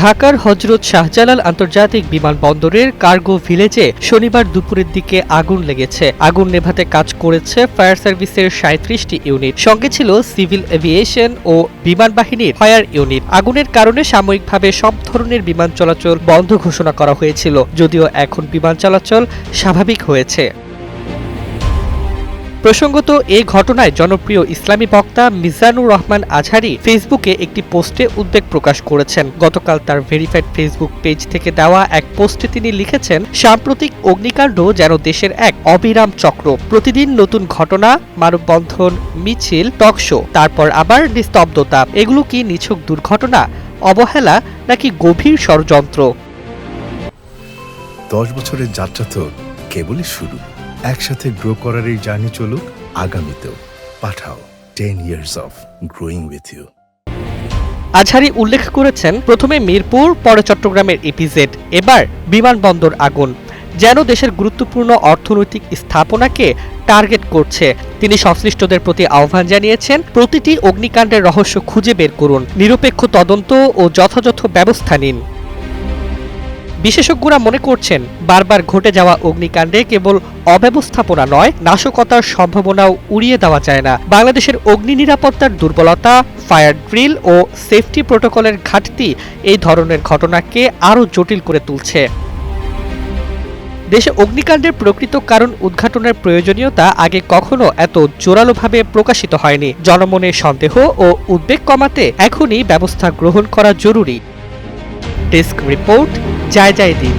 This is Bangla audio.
ঢাকার হযরত শাহজালাল আন্তর্জাতিক বিমানবন্দরের কার্গো ভিলেজে শনিবার দুপুরের দিকে আগুন লেগেছে। আগুন নেভাতে কাজ করেছে ফায়ার সার্ভিসের ৩৭টি ইউনিট, সঙ্গে ছিল সিভিল এভিয়েশন ও বিমান বাহিনীর ফায়ার ইউনিট। আগুনের কারণে সাময়িকভাবে সব ধরনের বিমান চলাচল বন্ধ ঘোষণা করা হয়েছিল, যদিও এখন বিমান চলাচল স্বাভাবিক হয়েছে। প্রসঙ্গত, এই ঘটনায় জনপ্রিয় ইসলামী বক্তা মিজানুর রহমান আজহারি ফেসবুকে একটি পোস্টে উদ্বেগ প্রকাশ করেছেন। গতকাল তার ভেরিফাইড ফেসবুক পেজ থেকে দেওয়া এক পোস্টে তিনি লিখেছেন, সাম্প্রতিক অগ্নিকাণ্ড যেন দেশের এক অবিরাম চক্র। প্রতিদিন নতুন ঘটনা, মানববন্ধন, মিছিল, টকশো, তারপর আবার নিস্তব্ধতা। এগুলো কি নিছক দুর্ঘটনা, অবহেলা, নাকি গভীর ষড়যন্ত্র? 10 বছরের যাত্রা তো কেবলই শুরু। একসাথে গ্রো করার এই জার্নি চলুক আগামীতেও। পাঠাও 10 years of growing with you। Azhari উল্লেখ করেছেন, প্রথমে মিরপুর, পরে চট্টগ্রামের ইপিজেড, এবার বিমানবন্দর আগুন যেন দেশের গুরুত্বপূর্ণ অর্থনৈতিক স্থাপনাকে টার্গেট করছে। তিনি সংশ্লিষ্টদের প্রতি আহ্বান জানিয়েছেন, প্রতিটি অগ্নিকাণ্ডের রহস্য খুঁজে বের করুন, নিরপেক্ষ তদন্ত ও যথাযথ ব্যবস্থা নিন। বিশেষজ্ঞরা মনে করছেন, বারবার ঘটে যাওয়া অগ্নিকাণ্ডে কেবল অব্যবস্থাপনা নয়, নাশকতার সম্ভাবনাও উড়িয়ে দেওয়া যায় না। বাংলাদেশের অগ্নি নিরাপত্তার দুর্বলতা, ফায়ার ড্রিল ও সেফটি প্রোটোকলের ঘাটতি এই ধরনের ঘটনাকে আরও জটিল করে তুলছে। দেশে অগ্নিকাণ্ডের প্রকৃত কারণ উদ্ঘাটনের প্রয়োজনীয়তা আগে কখনো এত জোরালোভাবে প্রকাশিত হয়নি। জনমনে সন্দেহ ও উদ্বেগ কমাতে এখনই ব্যবস্থা গ্রহণ করা জরুরি। ডেস্ক রিপোর্ট, জয় জয় দিন।